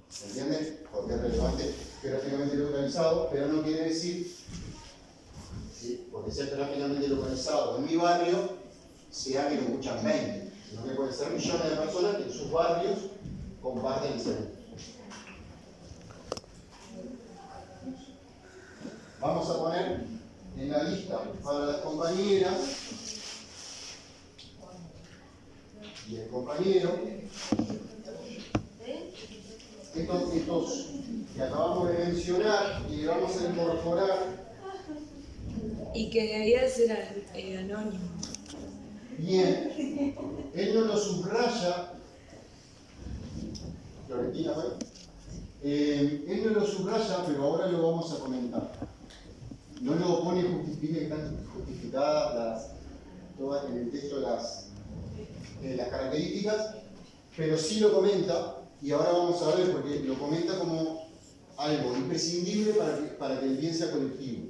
¿Se entiende? Porque es relevante geográficamente localizado, pero no quiere decir, ¿sí?, porque sea geográficamente localizado en mi barrio, sea que lo escuchan 20, sino que puede ser millones de personas que en sus barrios comparten el servicio. Vamos a poner en la lista para las compañeras y el compañero estos que acabamos de mencionar y que vamos a incorporar. Y que debía ser anónimo. Bien, él no lo subraya, Florentina, ¿verdad? Él no lo subraya, pero ahora lo vamos a comentar. No lo pone justifica que están justificadas todas en el texto las características, pero sí lo comenta, y ahora vamos a ver, porque lo comenta como algo imprescindible para que el bien sea colectivo.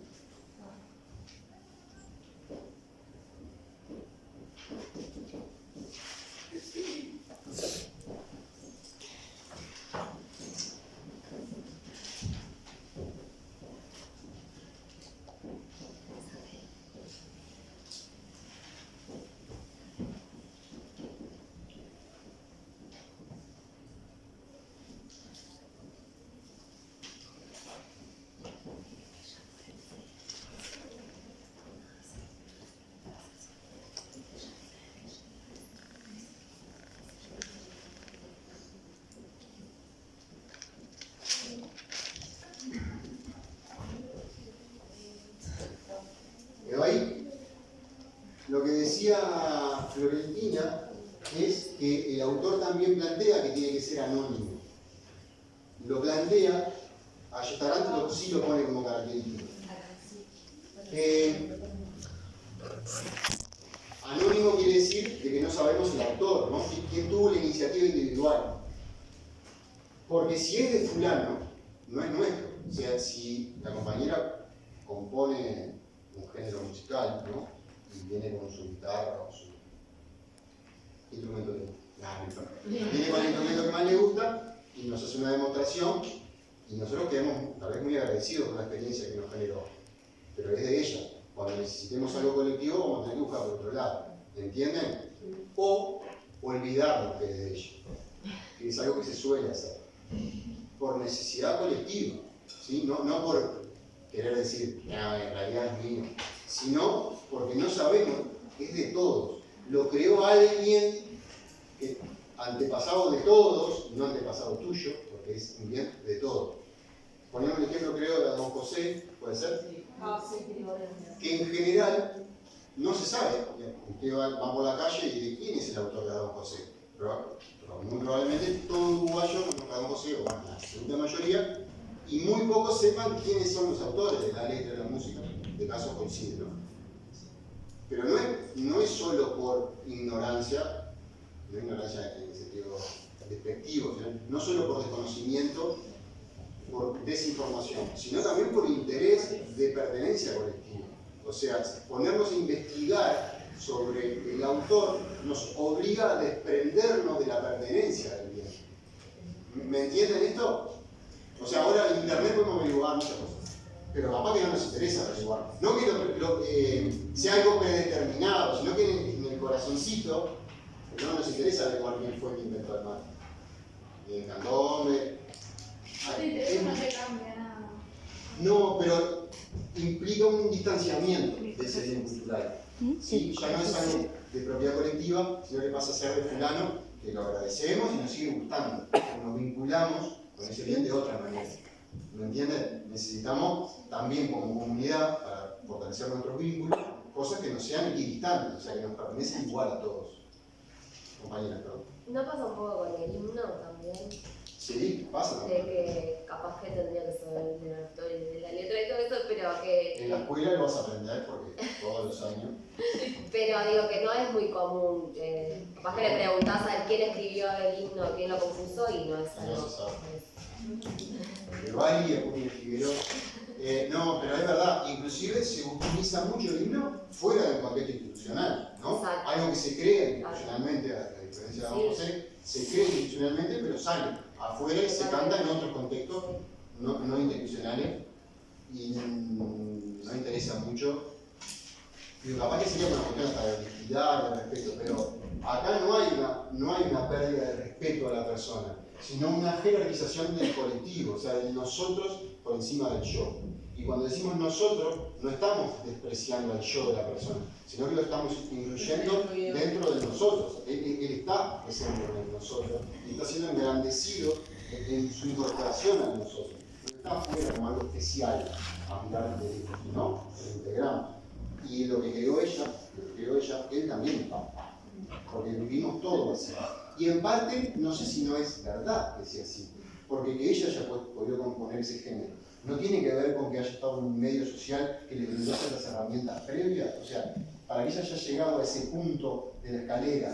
¿Quedó ahí? Lo que decía Florentina es que el autor también plantea que tiene que ser anónimo. Lo plantea, Ayestarán sí lo pone como característica. Anónimo quiere decir de que no sabemos el autor, ¿no? ¿Quién tuvo la iniciativa individual? Porque si es de fulano, no es nuestro. O sea, si la compañera compone un género musical, ¿no?, y viene con su guitarra o su instrumento viene con el instrumento que más le gusta y nos hace una demostración, y nosotros quedamos tal vez muy agradecidos por la experiencia que nos generó, pero es de ella. Cuando necesitemos algo colectivo vamos a tener que buscar por otro lado, ¿entienden? O olvidarnos que es de ella, que es algo que se suele hacer por necesidad colectiva, ¿sí? No por querer decir, no, en realidad es mío, sino porque no sabemos que es de todos. Lo creó alguien que, antepasado de todos, no antepasado tuyo, porque es un bien de todos. Ponemos el ejemplo, creo, de Don José, ¿puede ser? Que en general no se sabe. Usted va por la calle y de quién es el autor de Don José. Pero muy probablemente todo uruguayo conozca a Don José, o bueno, la absoluta mayoría, y muy pocos sepan quiénes son los autores de la letra de la música. De casos coincide, ¿no? Pero no es solo por ignorancia, no ignorancia en el sentido despectivo, no solo por desconocimiento, por desinformación, sino también por interés de pertenencia colectiva. O sea, ponernos a investigar sobre el autor nos obliga a desprendernos de la pertenencia del bien. ¿Me entienden esto? O sea, ahora en internet podemos averiguar muchas cosas, pero capaz que no nos interesa averiguar. No que sea algo predeterminado, sino que en el corazoncito no nos interesa averiguar quién fue el que inventó el mate. Ni el candombe. Eso no te cambia nada. No, pero implica un distanciamiento de ese bien cultural. ¿Sí? Ya no es algo de propiedad colectiva, sino que pasa a ser de fulano, que lo agradecemos y nos sigue gustando. Nos vinculamos con ese bien de otra manera. ¿Me entienden? Necesitamos también como comunidad, para fortalecer nuestros vínculos, cosas que no sean equidistantes, o sea, que nos pertenecen igual a todos. Compañeras, perdón. ¿No pasa un poco con el himno también? Sí, pasa. De que capaz que tendría que saber de la historia y de la letra y todo eso, pero que... En la escuela lo vas a aprender porque todos los años. Pero digo que no es muy común. Capaz que le preguntás a ver quién escribió el himno, quién lo compuso y no es algo. No se sabe. De Bari y Acuña Figueroa. No, pero es verdad, inclusive se utiliza mucho el himno fuera del contexto institucional, ¿no? Exacto. Algo que se crea institucionalmente, a diferencia de Don José, se cree institucionalmente, pero sale afuera y se canta en otros contextos no institucionales y no interesa mucho. Digo, capaz que sería una cuestión hasta de honestidad, de respeto, pero acá no hay una pérdida de respeto a la persona, sino una jerarquización del colectivo, o sea, del nosotros por encima del yo. Y cuando decimos nosotros, no estamos despreciando al yo de la persona, sino que lo estamos incluyendo dentro de nosotros. Él está presente en nosotros y está siendo engrandecido en su incorporación a nosotros. No está afuera como algo especial a mirar de lejos, ¿no? Lo integramos. Y lo que creó ella, él también está. Porque vivimos todos así. Y en parte, no sé si no es verdad que sea así. Porque que ella haya podido componer ese género no tiene que ver con que haya estado en un medio social que le brindó las herramientas previas. O sea, para que ella haya llegado a ese punto de la escalera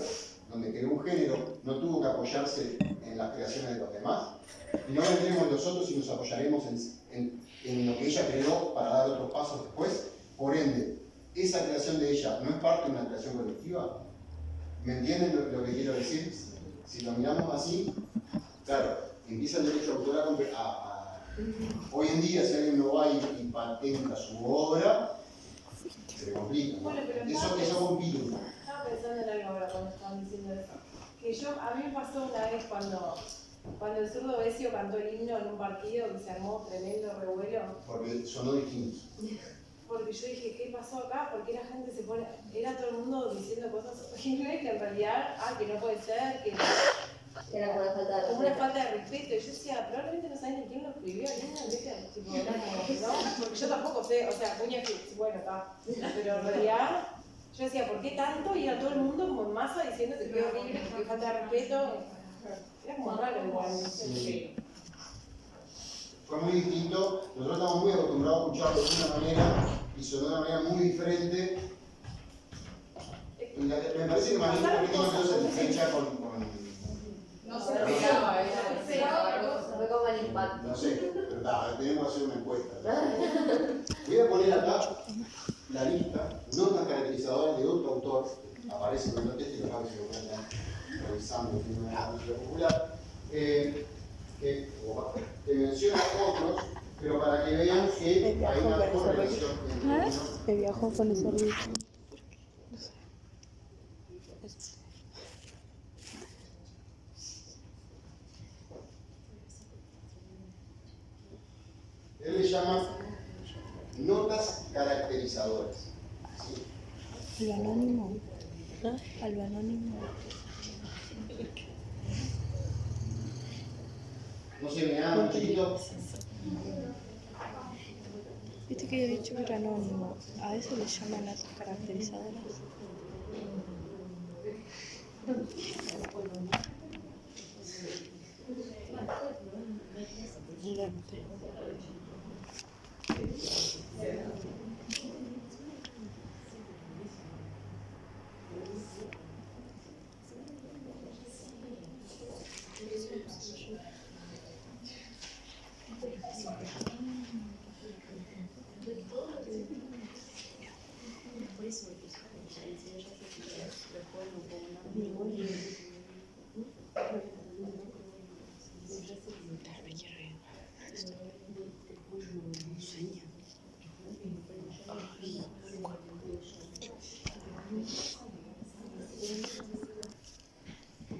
donde creó un género, no tuvo que apoyarse en las creaciones de los demás. Y no vendremos nosotros y nos apoyaremos en lo que ella creó para dar otros pasos después. Por ende, esa creación de ella no es parte de una creación colectiva. ¿Me entienden lo que quiero decir? Si lo miramos así, claro, empieza el derecho autoral hoy en día, si alguien no va y patenta su obra, se le complica, ¿no? Bueno, pero eso compite. Estaba pensando en algo ahora cuando estaban diciendo eso. Que a mí me pasó una vez cuando el zurdo Besio cantó el himno en un partido que se armó tremendo revuelo. Porque sonó distinto. Porque yo dije, ¿qué pasó acá? Porque la gente se pone, era todo el mundo diciendo cosas horribles que en realidad, que no puede ser, que Era como una falta de respeto. como una falta de respeto. Y yo decía, probablemente no saben ni quién lo escribió, tipo, era como, ¿no? Porque yo tampoco sé, o sea, puña que, bueno, está. Pero en realidad, yo decía, ¿por qué tanto? Y era todo el mundo como en masa diciendo que qué horrible, que falta de respeto. Era como raro igual, no sé. Sí. Fue muy distinto, nosotros estamos muy acostumbrados a escucharlo de una manera y sonó de una manera muy diferente. Me parece que más bien no se diferencia con No se pegaba, Fue como el impacto. no sé, pero tenemos que hacer una encuesta. Voy a poner acá la lista, notas caracterizadoras de otro autor, aparece con el texto y lo que se lo están revisando en una música popular, que menciona otros, pero para que vean que hay una correlación entre uno. Que viajó con ese ritmo. Él le llama notas caracterizadoras. ¿Sí? Lo anónimo. A lo anónimo. No se ve nada, chiquito. Viste que había dicho que era anónimo. A eso le llaman las caracterizadoras.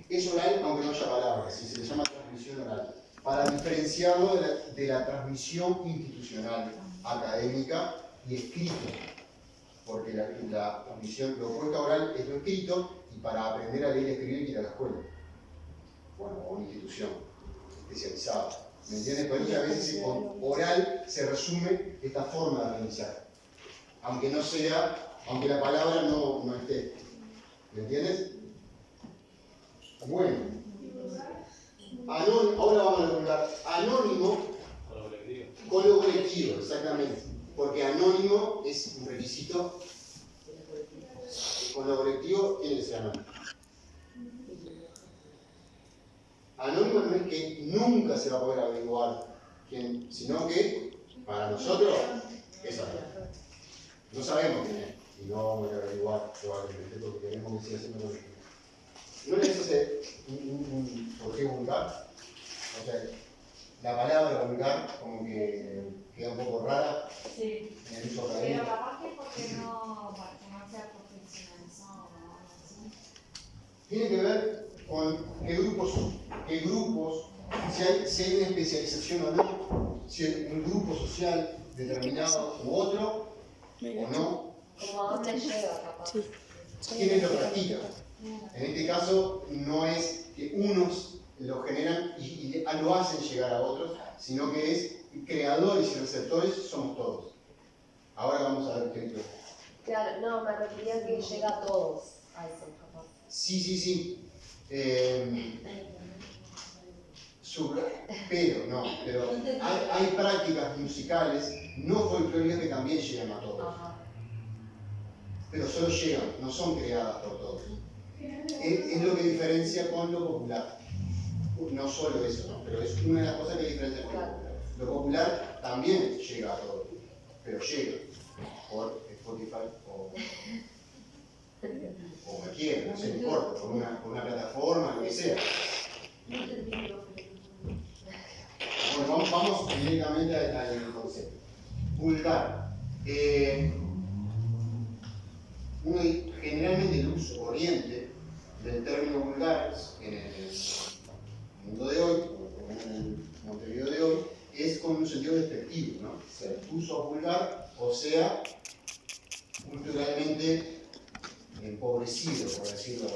Es oral, aunque no haya palabras, ¿sí? Se le llama transmisión oral, para diferenciarlo de la transmisión institucional, académica y escrita, porque la transmisión, lo opuesto a oral es lo escrito, y para aprender a leer y escribir hay que ir a la escuela, bueno, o una institución especializada, ¿me entiendes? Por eso a veces con oral se resume esta forma de aprendizar, aunque la palabra no esté, ¿me entiendes? Bueno, ahora vamos a hablar anónimo con lo colectivo, exactamente, porque anónimo es un requisito, con lo colectivo tiene que ser anónimo. Anónimo no es que nunca se va a poder averiguar quién, sino que para nosotros es anónimo. No sabemos quién es, y no vamos a averiguar probablemente porque queremos que siga siendo anónimo. ¿No les hace por qué vulgar? O sea, la palabra vulgar como que queda un poco rara Sí. en el uso Pero académico. capaz que porque no se ha profesionalizado o algo así. Tiene que ver con qué grupos, si hay una especialización o no, si hay un grupo social determinado u otro, o no, Como a dónde llega, capaz. Sí. quiénes lo practican. En este caso, no es que unos lo generan y lo hacen llegar a otros, sino que es creadores y receptores somos todos. Ahora vamos a ver qué es. Claro, no, me refería que llega a todos a eso, capaz. Sí. Pero hay prácticas musicales no folclóricas que también llegan a todos. Ajá. Pero solo llegan, no son creadas por todos. Es lo que diferencia con lo popular. No solo eso, ¿no? Pero es una de las cosas que diferencia con lo popular. Lo popular también llega a todos, pero llega por Spotify o cualquiera, no se importa, por una plataforma, lo que sea. Bueno, vamos directamente al concepto. Vulgar. Generalmente el uso corriente del término vulgar en el mundo de hoy, o en el Montevideo de hoy, es con un sentido despectivo, ¿no? Sea uso vulgar o sea culturalmente empobrecido, por decirlo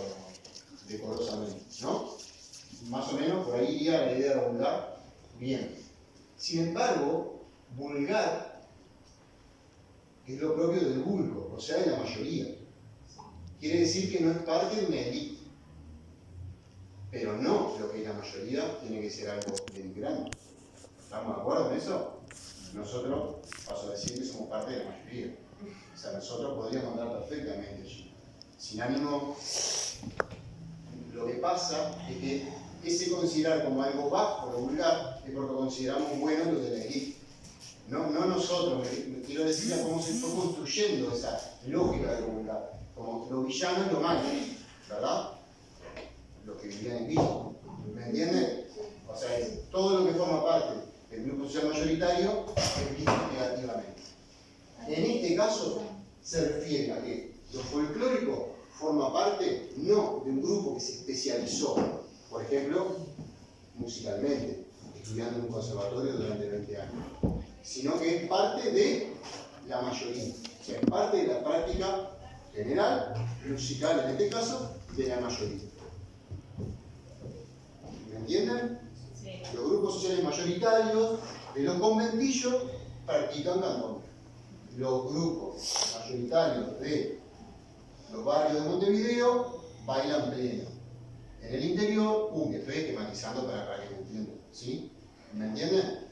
decorosamente, ¿no? Más o menos por ahí iría la idea de vulgar. Bien. Sin embargo, vulgar es lo propio del vulgo, o sea, de la mayoría. Quiere decir que no es parte de una élite. Pero no lo que es la mayoría tiene que ser algo denigrante. ¿Estamos de acuerdo con eso? Nosotros, paso a decir que somos parte de la mayoría. O sea, nosotros podríamos andar perfectamente allí. Sin ánimo, lo que pasa es que ese considerar como algo bajo o vulgar es porque consideramos bueno lo de la élite. No nosotros, quiero decir cómo se fue construyendo esa lógica de lo vulgar. Como lo villano es lo malo, ¿verdad? Los que vivían en Villa. ¿Me entienden? O sea, todo lo que forma parte del grupo social mayoritario es visto negativamente. En este caso, se refiere a que lo folclórico forma parte no de un grupo que se especializó, por ejemplo, musicalmente, estudiando en un conservatorio durante 20 años, sino que es parte de la mayoría, o sea, es parte de la práctica general, musical en este caso, de la mayoría. ¿Me entienden? Sí. Los grupos sociales mayoritarios de los conventillos practican candombe. Los grupos mayoritarios de los barrios de Montevideo bailan pleno. En el interior, estoy esquematizando para que me entiendan, ¿sí? ¿Me entienden?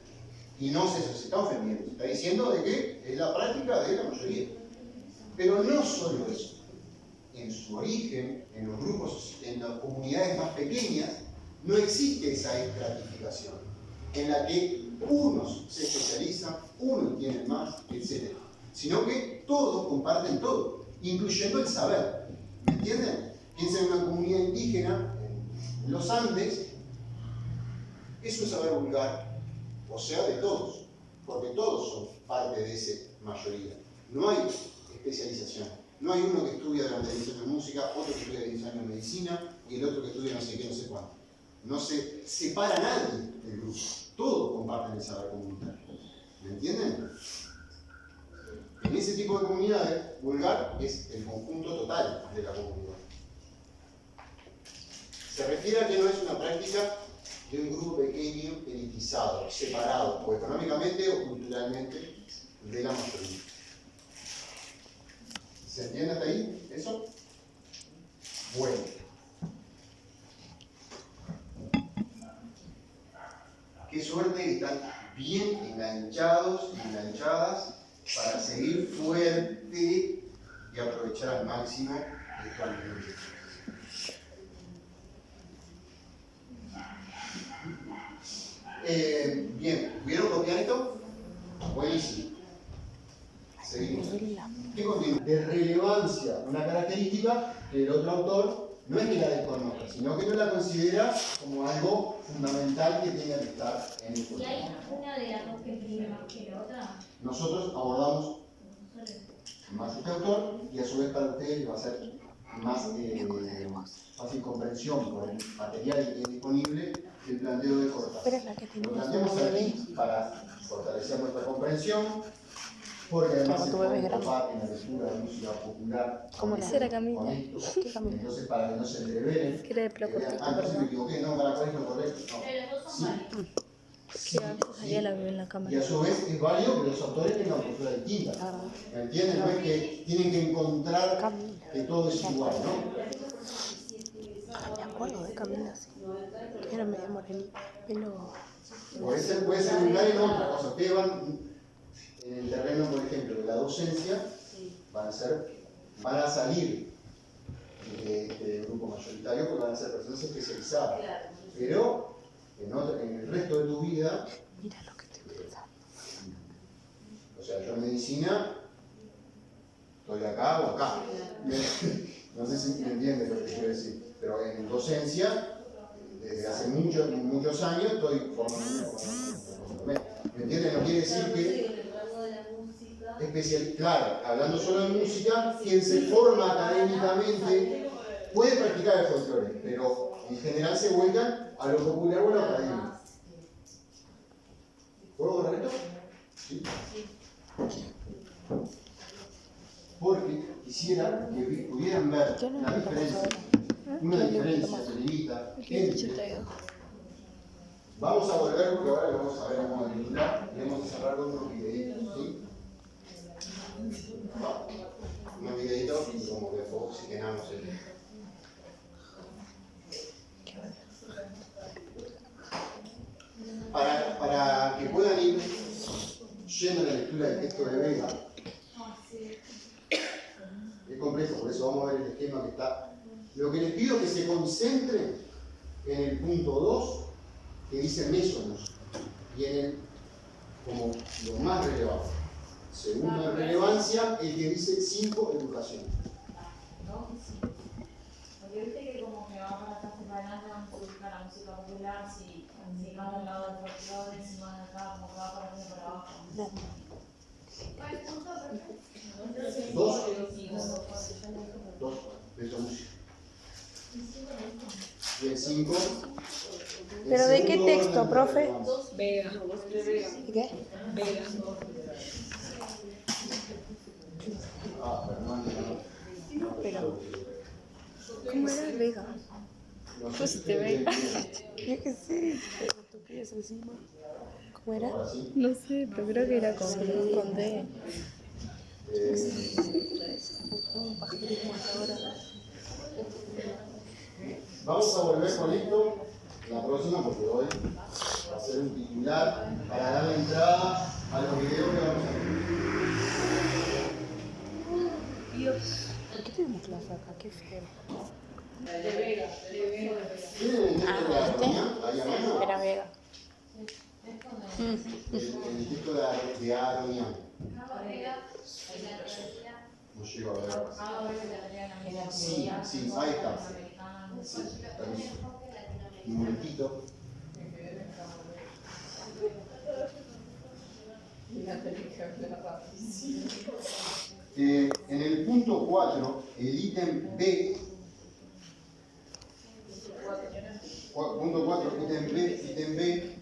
Y no se está ofendiendo, se está diciendo de que es la práctica de la mayoría. Pero no solo eso. En su origen, en los grupos, en las comunidades más pequeñas, no existe esa estratificación, en la que unos se especializan, unos tienen más, etc. Sino que todos comparten todo, incluyendo el saber. ¿Me entienden? Piensen en una comunidad indígena, en los Andes, es un saber vulgar, o sea, de todos, porque todos son parte de esa mayoría. No hay especialización. No hay uno que estudia durante 10 años música, otro que estudia 10 años medicina y el otro que estudia no sé qué, no sé cuánto. No se separa nadie del grupo. Todos comparten el saber comunitario. ¿Me entienden? En ese tipo de comunidades, vulgar es el conjunto total de la comunidad. Se refiere a que no es una práctica de un grupo pequeño, elitizado, separado, o económicamente o culturalmente, de la mayoría. ¿Se entiende hasta ahí eso? Bueno. Qué suerte que están bien enganchados y enganchadas para seguir fuerte y aprovechar al máximo el ambiente. Bien, ¿pudieron copiar esto? Buenísimo. Seguimos. ¿Qué continúa? De relevancia, una característica que el otro autor no es que la desconozca, sino que no la considera como algo fundamental que tenga que estar en el ¿Y currículum. hay una de las dos que escribe más que la otra? Nosotros abordamos más este autor y a su vez para ustedes va a ser más fácil comprensión por el material que tiene disponible el planteo de Cortázar. Lo planteamos aquí para fortalecer nuestra comprensión, porque además se puede topar en la lectura de música popular con Esa era Camila. esto, entonces para que no se entreveren, Que era de que pelo vean, cortito, entonces me ¿verdad? equivoqué, no, para cuál es lo correcto, no. Pero los dos Sí, son varios. Que antes salía la bebé en la y cámara. a su vez es válido que los autores tengan postura distinta. ¿Me entienden? No es que tienen que encontrar que todo es igual, ¿no? Me acuerdo de Camila, sí. Era medio morenita, pelo... Puede ser lugar en otra cosa. Ustedes van en el terreno, por ejemplo, de la docencia, van a salir de este grupo mayoritario porque van a ser personas especializadas. Pero en el resto de tu vida, Mira lo que estoy pensando. o sea, yo en medicina estoy acá o acá. No sé si me entiendes lo que quiero decir, pero en docencia, desde hace muchos años, estoy formándome. ¿Me entiendes? No quiere decir que claro, hablando solo de música, quien se forma académicamente puede practicar el folclore, pero en general se vuelcan a lo popular o a lo académico. ¿Puedo correcto? Sí. Porque quisiera que pudieran ver la diferencia, una diferencia pequeñita entre. Vamos a volver porque ahora lo vamos a ver a modo de titular y vamos a cerrar con unos videitos, ¿sí? Unos videitos y como que oxigenamos el. Para que puedan ir yendo a la lectura del texto de Vega, es complejo, por eso vamos a ver el esquema que está. Lo que les pido es que se concentren en el punto 2, que dice mesonos, y en el, como lo más relevante. Segunda relevancia, el que dice 5, educación. Porque viste que como que va para atrás y para adelante vamos a buscar la música popular, si van al lado del folclore, si van acá, como que va para arriba y para abajo. Dos, de esa música. Y el 5. ¿Pero de qué texto, profe? Vega. ¿De qué? Vega. Ah, perdón. Pero... ¿Cómo era Vega? Pues te Vega. Yo qué sé. ¿Tú pies encima? ¿Cómo era? Ahora sí. No sé, pero creo que era con D. Un pajarismo hasta ahora. Vamos a volver con esto la próxima porque hoy va a ser un titular para dar la entrada a los videos que vamos a ver. Dios. ¿Por qué tenemos clase acá? Qué feo. De Vega. ¿Tienen el texto de la armonía ahí a mano? Era Vega. El texto de armonía. No llego a ver. Sí, ahí está. Sí, permiso. Un momentito. En el punto 4, el ítem B, punto 4, ítem B,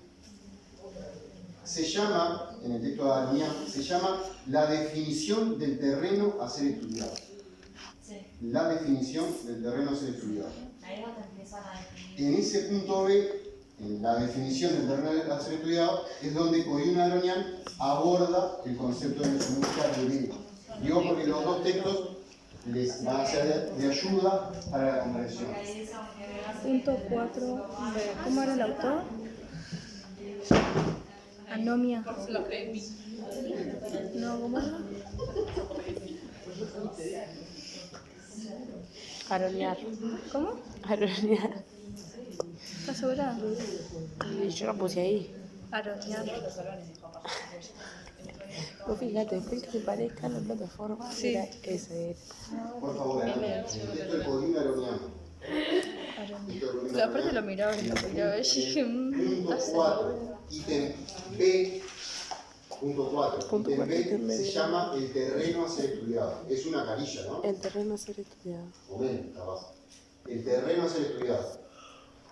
se llama, en el texto de Armián, se llama la definición del terreno a ser estudiado. La definición del terreno a ser estudiado. Ahí vas a empezar a definir. En ese punto B, en la definición del terreno a ser estudiado, es donde Oyun Aronian aborda el concepto de música de Vega. Digo porque los dos textos les van a ser de ayuda para la comprensión. Punto 4. ¿Cómo era el autor? Anomia. No, ¿cómo era? Aronear. ¿Cómo? Aronear. ¿Estás segura? Yo lo puse ahí. Aronear. Pues fíjate, después que se parezca a la plataforma, Sí. era ese. Por favor, el texto de Oyun Aronian. Pero aparte lo miraba y lo miraba y dije, Punto 4, ítem B, punto 4, ítem B se llama el terreno a ser estudiado. Es una carilla, ¿no? El terreno a ser estudiado. Momento, abajo. El terreno a ser estudiado.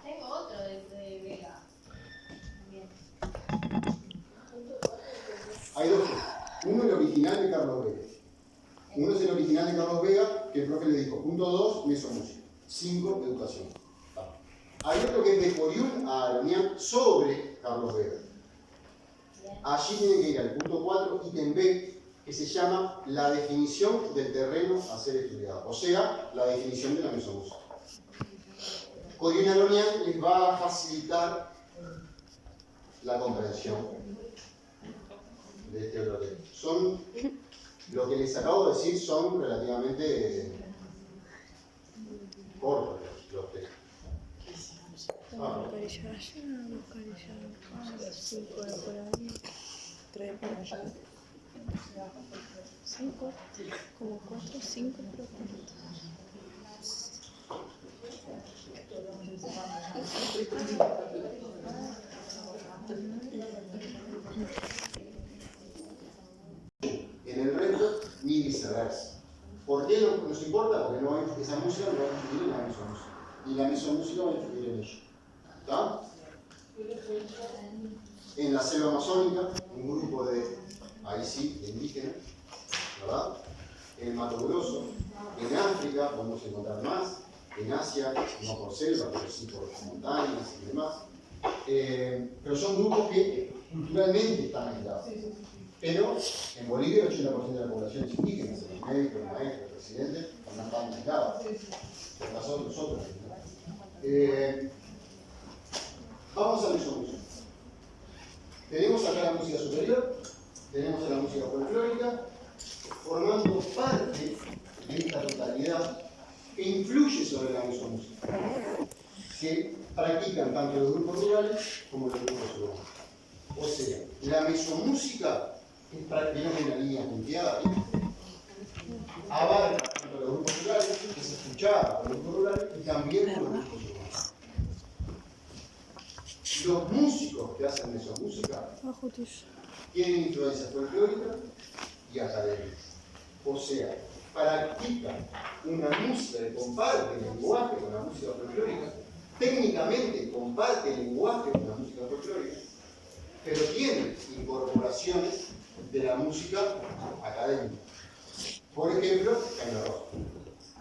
Tengo otro de Vega. También. Hay dos. Uno es el original de Carlos Vega. Uno es el original de Carlos Vega, que el profe le dijo. Punto 2, mesomúsica. 5, educación. Hay otro que es de Coriún a Aronian sobre Carlos Vega. Allí tiene que ir al punto 4, ítem B, que se llama la definición del terreno a ser estudiado. O sea, la definición de la mesomúsica. Coriún Aronian les va a facilitar la comprensión de este otro tema. Son, lo que les acabo de decir son relativamente cortos los textos. Buscar ella allá, buscar ella 5 de por ahí, 3 por allá. 5, como 4, 5 pero cuánto. En el resto, ni viceversa. ¿Por qué no nos importa? Porque no hay, esa música no va a influir en la mesomúsica. Y la mesomúsica va a influir en ello. ¿Está? En la selva amazónica, un grupo de, ahí sí, de indígenas, ¿verdad? En el Mato Grosso, en África podemos encontrar más, en Asia, no por selva, pero sí por montañas y demás. Pero son grupos que culturalmente están aislados. Pero en Bolivia el 80% de la población es indígena, los médicos, los maestros, los presidentes, no están aislados. Lo pasó nosotros. Vamos a la mesomúsica. Tenemos acá la música superior, tenemos a la música folclórica, formando parte de esta totalidad que influye sobre la mesomúsica, que practican tanto los grupos rurales como los grupos urbanos. O sea, la mesomúsica, que es prácticamente una línea punteada, abarca tanto los grupos rurales, que se escuchaba por los grupos rurales, y también por los grupos urbanos. Los músicos que hacen mesomúsica tienen influencia folclórica y académica. O sea, practican una música que comparte el lenguaje con la música folclórica, técnicamente comparte el lenguaje con la música folclórica, pero tienen incorporaciones de la música académica. Por ejemplo, Caño Rojo.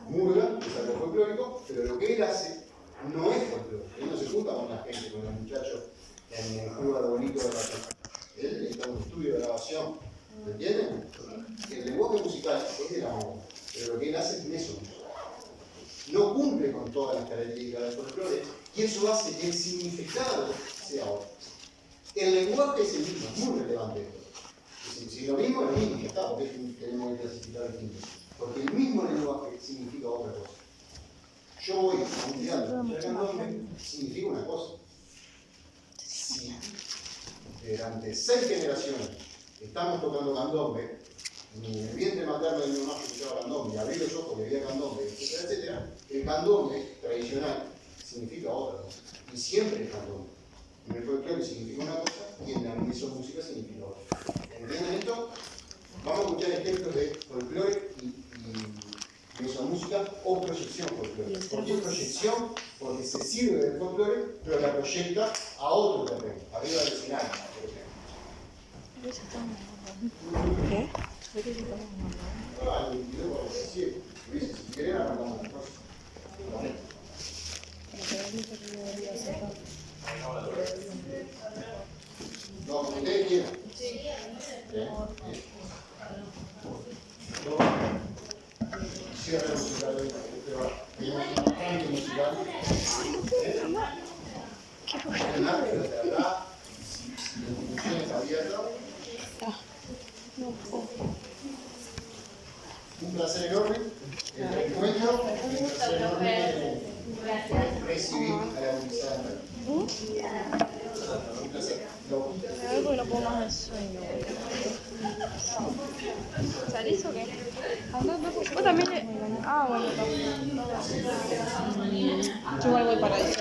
Murga es algo folclórico, pero lo que él hace no es folclórico. Él no se junta con la gente, con los muchachos en el juego arbolito de la casa. Él está en un estudio de grabación. ¿Me entienden? El lenguaje musical es de la música, pero lo que él hace es mesomúsica. No cumple con todas las características del folclore y eso hace que el significado sea otro. El lenguaje es el mismo, es muy relevante esto. Si lo mismo es lo mismo, está, porque tenemos que clasificar distinto. Porque el mismo lenguaje significa otra cosa. Yo voy a un teatro y el candombe significa una cosa. Si durante 6 generaciones estamos tocando candombe, en el vientre materno de mi mamá que escuchaba candombe, abrí los ojos y veía candombe, etcétera, etcétera, el candombe tradicional significa otra cosa. Y siempre es candombe. En el folclore significa una cosa y en la mesomúsica significa otra. ¿Entienden esto? Vamos a escuchar ejemplos de folclore y mesomúsica o proyección folclórica. ¿Por qué proyección? Porque se sirve del folclore, pero la proyecta a otro terreno, arriba del escenario, por ejemplo. ¿Qué? Si quieren, arrancamos las cosas. No, como ustedes quieran. Bien. Cierre musical hoy. Tenemos un cambio musical. Un placer enorme el encuentro, un placer enorme recibir a la Universidad de Madrid. Un placer. Algo que no puedo más de sueño. ¿Salís o qué? Vos también. Ah, bueno, Yo igual voy para 18.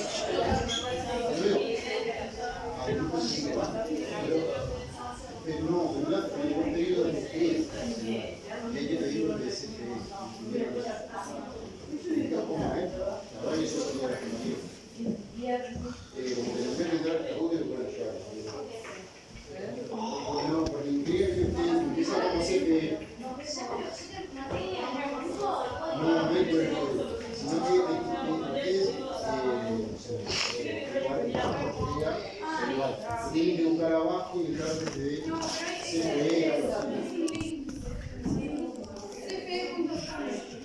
Pero no, en un periodo de mujeres, y hay que pedir un DSP.